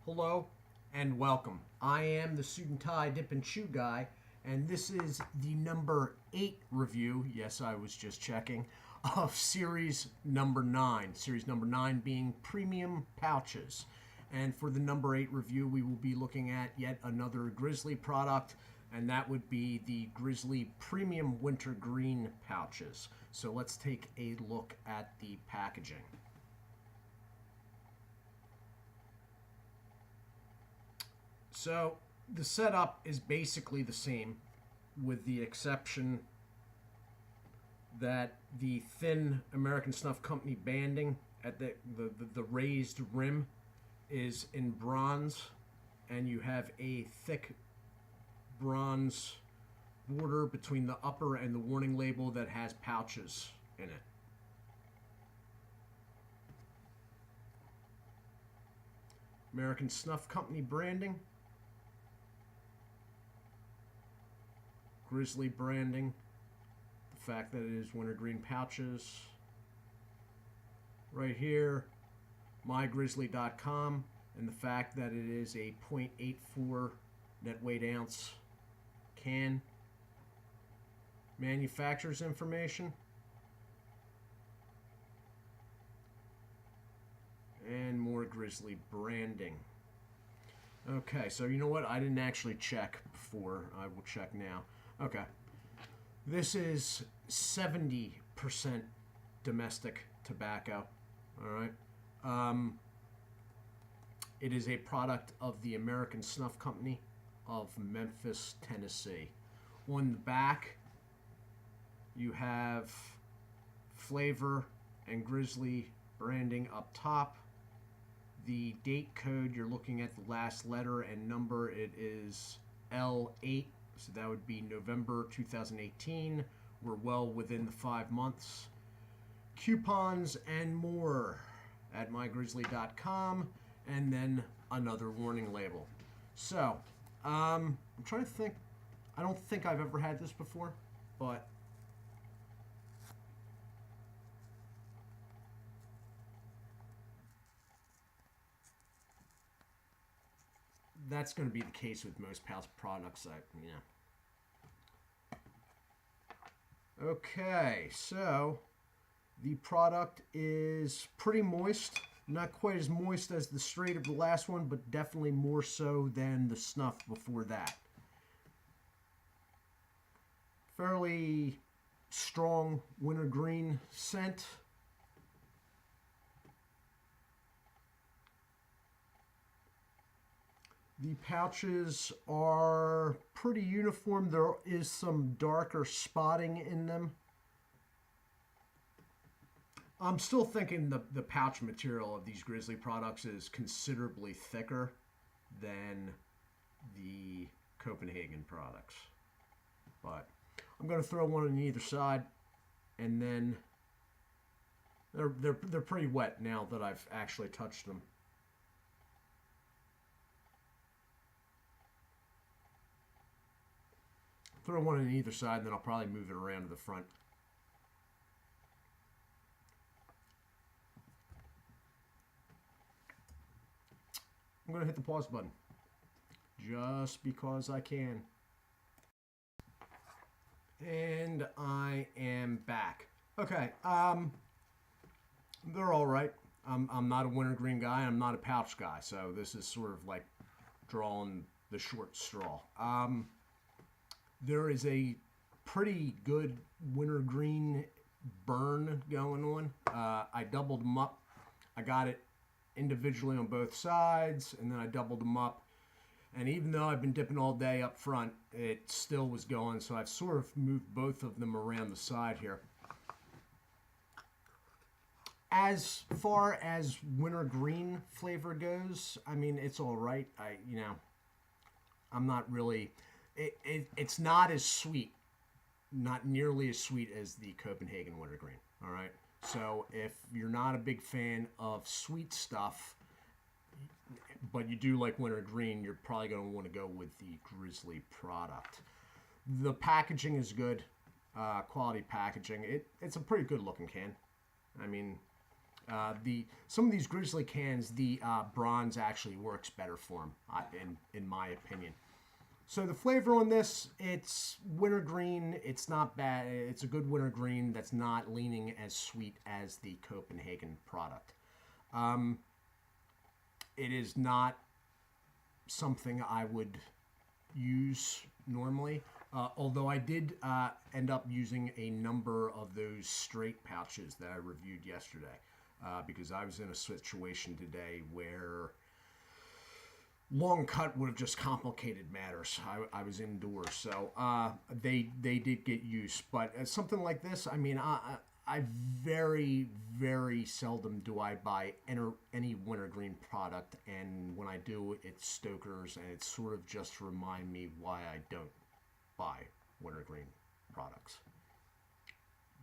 Hello and welcome. I am the Suit&Tie Dip&Chew guy, and this is the number 8 review, yes, I was just checking, of series number 9. Series number 9 being premium pouches. And for the number 8 review, we will be looking at yet another Grizzly product, and that would be the Grizzly Premium Wintergreen pouches. So let's take a look at the packaging. So the setup is basically the same, with the exception that the thin American Snuff Company banding at the raised rim is in bronze, and you have a thick bronze border between the upper and the warning label that has pouches in it. American Snuff Company branding. Grizzly branding, the fact that it is wintergreen pouches. Right here, mygrizzly.com, and the fact that it is a 0.84 net weight ounce can. Manufacturer's information. And more Grizzly branding. Okay, so you know what? I didn't actually check before. I will check now. Okay. This is 70% domestic tobacco. All right. It is a product of the American Snuff Company of Memphis, Tennessee. On the back, you have flavor and Grizzly branding up top. The date code, you're looking at the last letter and number. It is L8. So that would be November 2018. We're well within the 5 months. Coupons and more at mygrizzly.com, and then another warning label. So, I'm trying to think. I don't think I've ever had this before, but that's going to be the case with most pouch products. Okay, so the product is pretty moist. Not quite as moist as the straight of the last one, but definitely more so than the snuff before that. Fairly strong wintergreen scent. The pouches are pretty uniform. There is some darker spotting in them. I'm still thinking the pouch material of these Grizzly products is considerably thicker than the Copenhagen products. But I'm going to throw one on either side, and then they're pretty wet now that I've actually touched them. Throw one on either side, and then I'll probably move it around to the front. I'm going to hit the pause button just because I can. And I am back. Okay, they're all right. I'm not a wintergreen guy. I'm not a pouch guy, so this is sort of like drawing the short straw. There is a pretty good wintergreen burn going on. I doubled them up. I got it individually on both sides, and then I doubled them up. And even though I've been dipping all day up front, it still was going, so I've sort of moved both of them around the side here. As far as wintergreen flavor goes, I mean, it's all right. I'm not really... It's not as sweet, not nearly as sweet as the Copenhagen Wintergreen, all right? So if you're not a big fan of sweet stuff, but you do like wintergreen, you're probably going to want to go with the Grizzly product. The packaging is good, quality packaging. It's a pretty good looking can. I mean, Some of these Grizzly cans, the bronze actually works better for them, in my opinion. So the flavor on this, it's wintergreen. It's not bad. It's a good wintergreen that's not leaning as sweet as the Copenhagen product. It is not something I would use normally, although I did end up using a number of those straight pouches that I reviewed yesterday, because I was in a situation today where long cut would have just complicated matters. I was indoors, so they did get use. But something like this, I mean, I very, very seldom do I buy any wintergreen product, and when I do, it's Stoker's, and it's sort of just to remind me why I don't buy wintergreen products.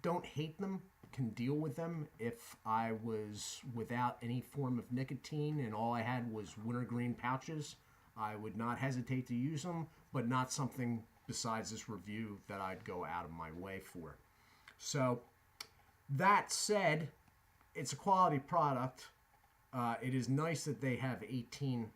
Don't hate them, can deal with them. If I was without any form of nicotine and all I had was wintergreen pouches, I would not hesitate to use them, but not something besides this review that I'd go out of my way for. So, that said, it's a quality product. It is nice that they have 18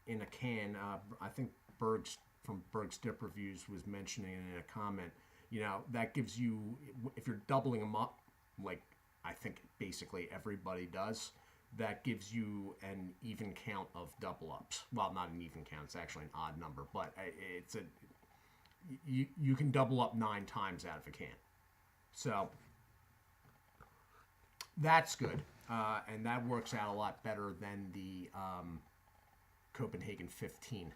in a can. I think Berg's from Berg's Dip Reviews was mentioning it in a comment. You know, that gives you, if you're doubling them up, like I think basically everybody does, that gives you an even count of double ups. Well, not an even count, it's actually an odd number, but it's you can double up 9 times out of a can. So that's good, and that works out a lot better than the Copenhagen 15.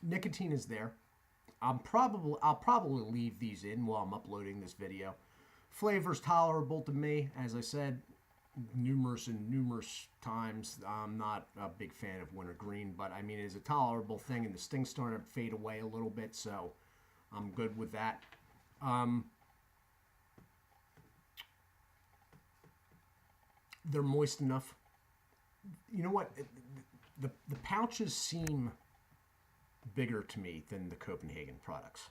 Nicotine is there. I'll probably leave these in while I'm uploading this video. Flavor's tolerable to me, as I said numerous times. I'm not a big fan of wintergreen, but I mean it's a tolerable thing, and the sting's starting to fade away a little bit, so I'm good with that. They're moist enough. You know what? The pouches seem bigger to me than the Copenhagen products.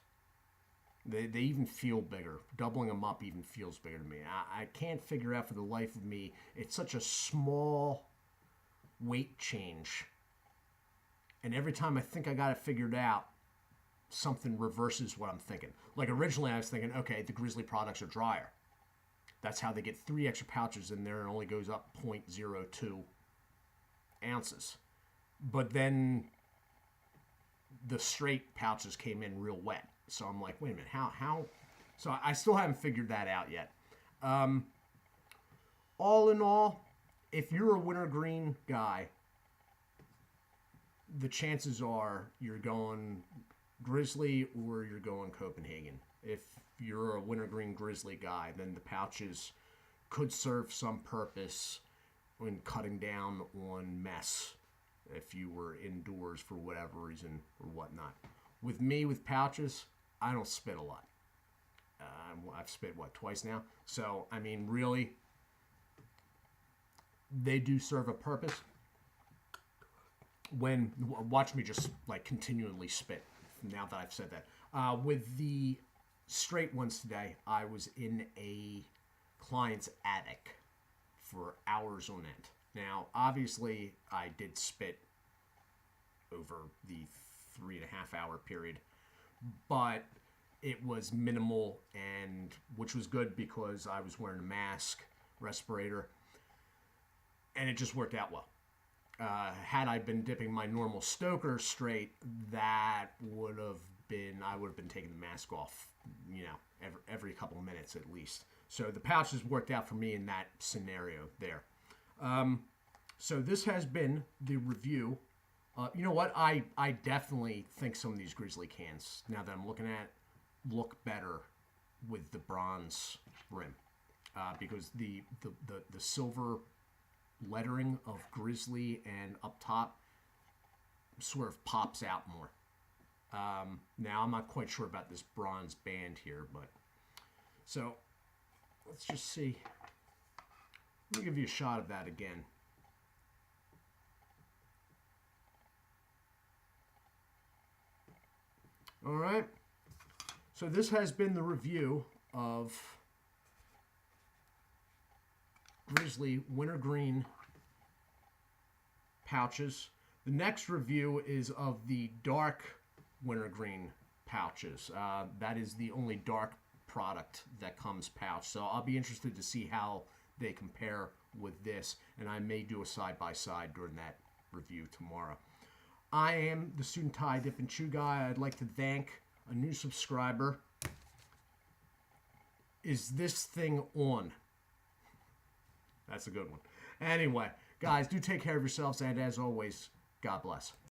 They even feel bigger. Doubling them up even feels bigger to me. I can't figure out for the life of me. It's such a small weight change. And every time I think I got it figured out, something reverses what I'm thinking. Like originally I was thinking, okay, the Grizzly products are drier. That's how they get 3 extra pouches in there and only goes up 0.02 ounces. But then the straight pouches came in real wet. So I'm like, wait a minute, how? So I still haven't figured that out yet. All in all, if you're a wintergreen guy, the chances are you're going Grizzly or you're going Copenhagen. If you're a wintergreen Grizzly guy, then the pouches could serve some purpose in cutting down on mess if you were indoors for whatever reason or whatnot. With me, with pouches, I don't spit a lot. I've spit, twice now? So, I mean, really, they do serve a purpose. Watch me just, continually spit, now that I've said that. With the straight ones today, I was in a client's attic for hours on end. Now, obviously, I did spit over the 3.5 hour period, but it was minimal, and which was good because I was wearing a mask, respirator, and it just worked out well. Had I been dipping my normal Stoker straight, I would have been taking the mask off, every couple of minutes at least. So the pouches worked out for me in that scenario there. So this has been the review. You know what? I definitely think some of these Grizzly cans, now that I'm looking at, look better with the bronze rim, because the silver lettering of Grizzly and up top sort of pops out more. Now I'm not quite sure about this bronze band here, but so let's just see. Let me give you a shot of that again. All right. So this has been the review of Grizzly Wintergreen pouches. The next review is of the dark Wintergreen pouches. That is the only dark product that comes pouch. So I'll be interested to see how they compare with this, and I may do a side-by-side during that review tomorrow. I am the Suit&Tie Dip&ChewGuy. I'd like to thank a new subscriber. Is this thing on? That's a good one. Anyway, guys, do take care of yourselves, and as always, God bless.